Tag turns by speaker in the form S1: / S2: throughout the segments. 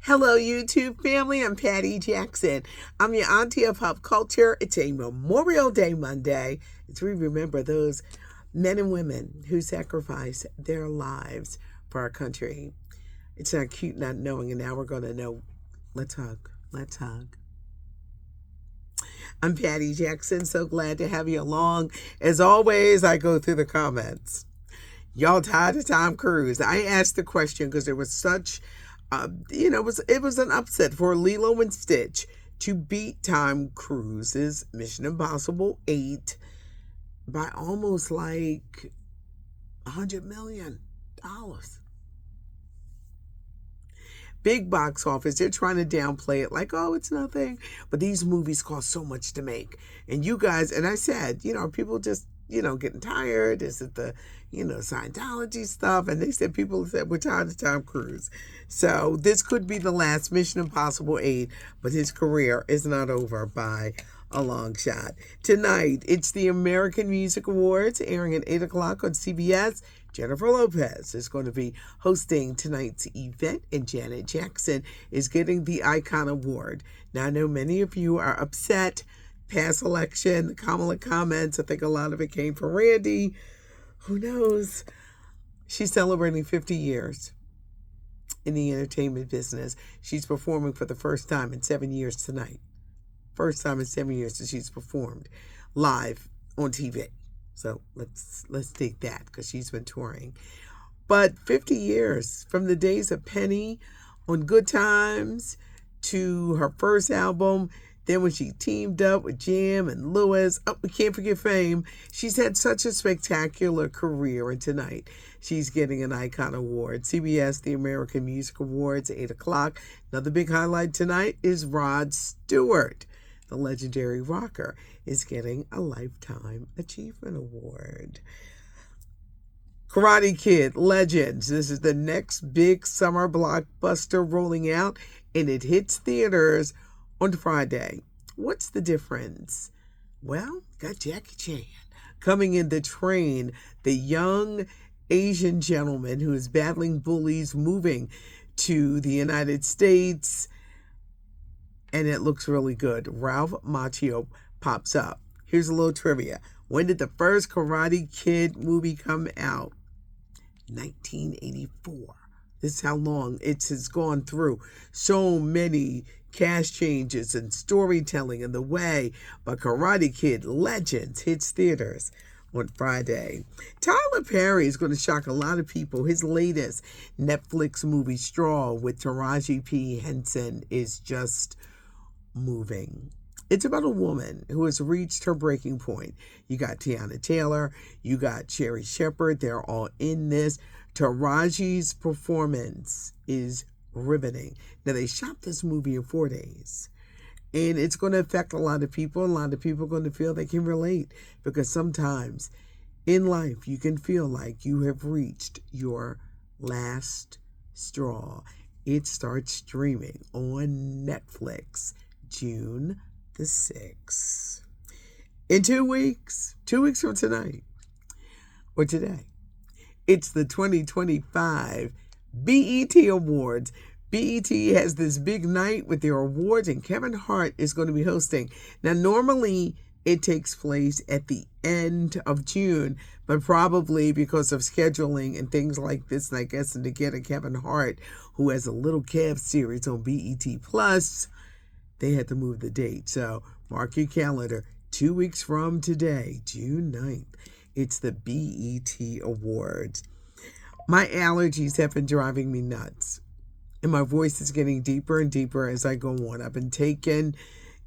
S1: Hello, YouTube family. I'm Patty Jackson. I'm your auntie of pop culture. It's a Memorial Day Monday as we remember those men and women who sacrificed their lives for our country. It's not cute not knowing, and now we're going to know. Let's hug. Let's hug. I'm Patty Jackson. So glad to have you along. As always, I go through the comments. Y'all tired of Tom Cruise? I asked the question because there was such it was an upset for Lilo and Stitch to beat Tom Cruise's Mission Impossible 8 by almost like $100 million. Big box office. They're trying to downplay it like, oh, it's nothing. But these movies cost so much to make. And you guys, and I said, people just, getting tired. Is it the, Scientology stuff? And they said, people said, we're tired of Tom Cruise. So this could be the last Mission Impossible 8, but his career is not over by a long shot. Tonight, it's the American Music Awards airing at 8 o'clock on CBS. Jennifer Lopez is going to be hosting tonight's event, and Janet Jackson is getting the Icon Award. Now, I know many of you are upset. Past election, the Kamala comments, I think a lot of it came from Randy. Who knows? She's celebrating 50 years in the entertainment business. She's performing for the first time in 7 years tonight. First time in 7 years that she's performed live on TV. So let's take that because she's been touring. But 50 years from the days of Penny on Good Times to her first album, then when she teamed up with Jam and Lewis, we can't forget Fame. She's had such a spectacular career, and tonight she's getting an Icon Award. CBS, the American Music Awards, 8 o'clock. Another big highlight tonight is Rod Stewart, the legendary rocker, is getting a Lifetime Achievement Award. Karate Kid Legends. This is the next big summer blockbuster rolling out, and it hits theaters on Friday. What's the difference? Well, got Jackie Chan coming in to train the young Asian gentleman who is battling bullies moving to the United States, and it looks really good. Ralph Macchio pops up. Here's a little trivia. When did the first Karate Kid movie come out? 1984. This is how long it has gone through so many cast changes and storytelling in the way. But Karate Kid Legends hits theaters on Friday. Tyler Perry is going to shock a lot of people. His latest Netflix movie, Straw, with Taraji P. Henson, is just moving. It's about a woman who has reached her breaking point. You got Tiana Taylor, you got Sherry Shepherd, they're all in this. Taraji's performance is riveting. Now, they shot this movie in 4 days, and it's going to affect a lot of people. A lot of people are going to feel they can relate, because sometimes in life you can feel like you have reached your last straw. It starts streaming on Netflix June the 6th. In 2 weeks, 2 weeks from tonight, or today, it's the 2025 BET Awards. BET has this big night with their awards, and Kevin Hart is going to be hosting. Now, normally it takes place at the end of June, but probably because of scheduling and things like this, and I guess, and to get a Kevin Hart, who has a Little Kev series on BET Plus, they had to move the date. So mark your calendar. 2 weeks from today, June 9th, it's the BET Awards. My allergies have been driving me nuts, and my voice is getting deeper and deeper as I go on. I've been taking,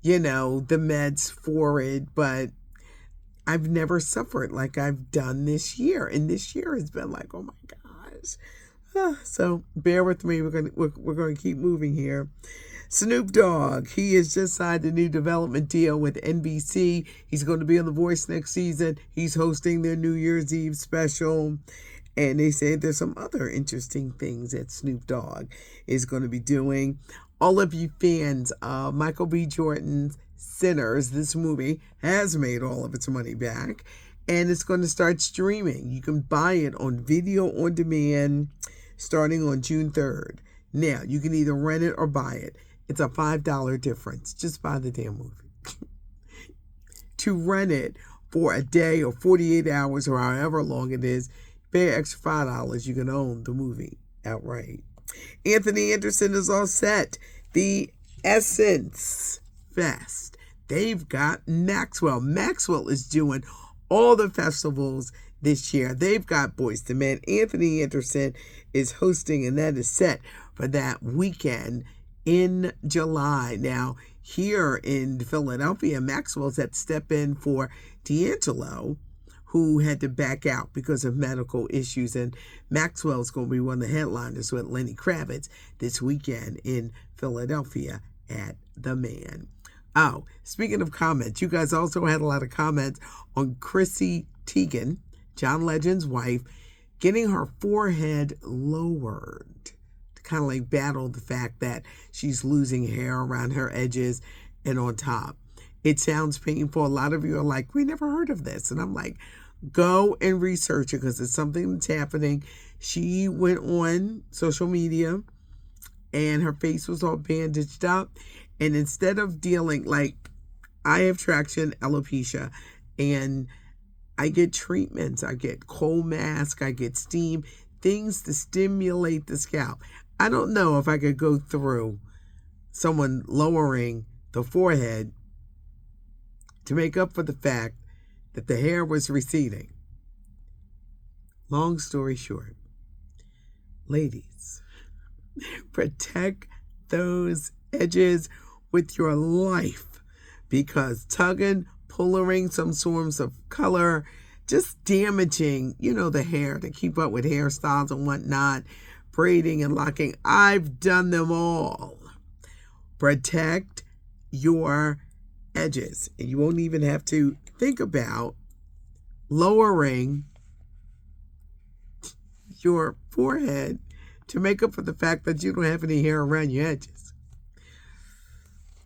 S1: the meds for it, but I've never suffered like I've done this year. And this year has been like, oh my gosh. So bear with me. We're going to keep moving here. Snoop Dogg, he has just signed a new development deal with NBC. He's going to be on The Voice next season. He's hosting their New Year's Eve special. And they say there's some other interesting things that Snoop Dogg is going to be doing. All of you fans of Michael B. Jordan's Sinners, this movie has made all of its money back, and it's going to start streaming. You can buy it on video on demand starting on June 3rd. Now, you can either rent it or buy it. It's a $5 difference. Just buy the damn movie. To rent it for a day or 48 hours or however long it is, pay an extra $5. You can own the movie outright. Anthony Anderson is all set. The Essence Fest. They've got Maxwell. Maxwell is doing all the festivals this year. They've got Boyz II Men. Anthony Anderson is hosting, and that is set for that weekend in July. Now, here in Philadelphia, Maxwell's had to step in for D'Angelo, who had to back out because of medical issues. And Maxwell's going to be one of the headliners with Lenny Kravitz this weekend in Philadelphia at The Man. Oh, speaking of comments, you guys also had a lot of comments on Chrissy Teigen, John Legend's wife, getting her forehead lowered to kind of like battle the fact that she's losing hair around her edges and on top. It sounds painful. A lot of you are like, we never heard of this. And I'm like, go and research it because it's something that's happening. She went on social media and her face was all bandaged up. And instead of dealing, like, I have traction alopecia and I get treatments. I get cold mask. I get steam, things to stimulate the scalp. I don't know if I could go through someone lowering the forehead to make up for the fact that the hair was receding. Long story short, ladies, protect those edges with your life, because tugging, pulling some forms of color, just damaging, the hair to keep up with hairstyles and whatnot, braiding and locking. I've done them all. Protect your edges, and you won't even have to think about lowering your forehead to make up for the fact that you don't have any hair around your edges.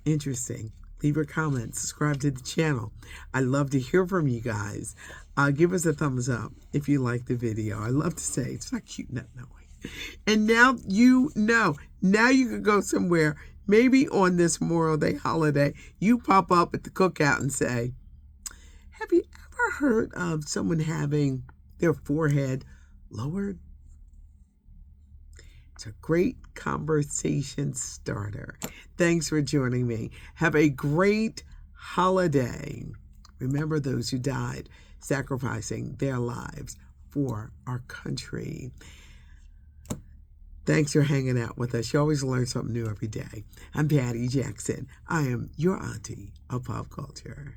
S1: Interesting. Leave your comments. Subscribe to the channel. I love to hear from you guys. Give us a thumbs up if you like the video. I love to say it's not cute, not knowing. And now you know. Now you can go somewhere. Maybe on this Memorial Day holiday, you pop up at the cookout and say, have you ever heard of someone having their forehead lowered? It's a great conversation starter. Thanks for joining me. Have a great holiday. Remember those who died sacrificing their lives for our country. Thanks for hanging out with us. You always learn something new every day. I'm Patty Jackson. I am your auntie of pop culture.